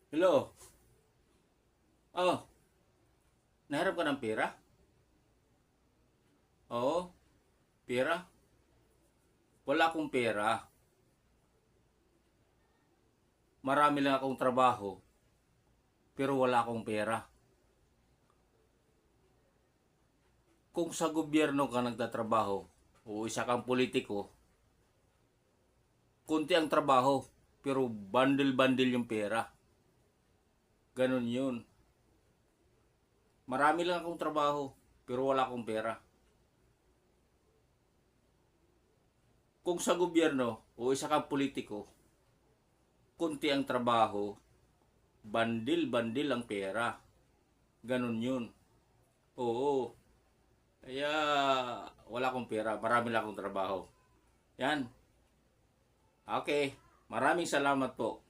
Hello? Oh, naharap ka ng pera? Oo, pera? Wala akong pera. Marami lang akong trabaho, pero wala akong pera. Kung sa gobyerno ka nagtatrabaho, o isa kang politiko, konti ang trabaho, pero bundle-bundle yung pera. Ganon yun. Marami lang akong trabaho, pero wala akong pera. Kung sa gobyerno, o isa kang politiko, konti ang trabaho, bandil-bandil ang pera. Ganon yun. Oo. Kaya wala akong pera. Marami lang akong trabaho. Yan. Okay. Maraming salamat po.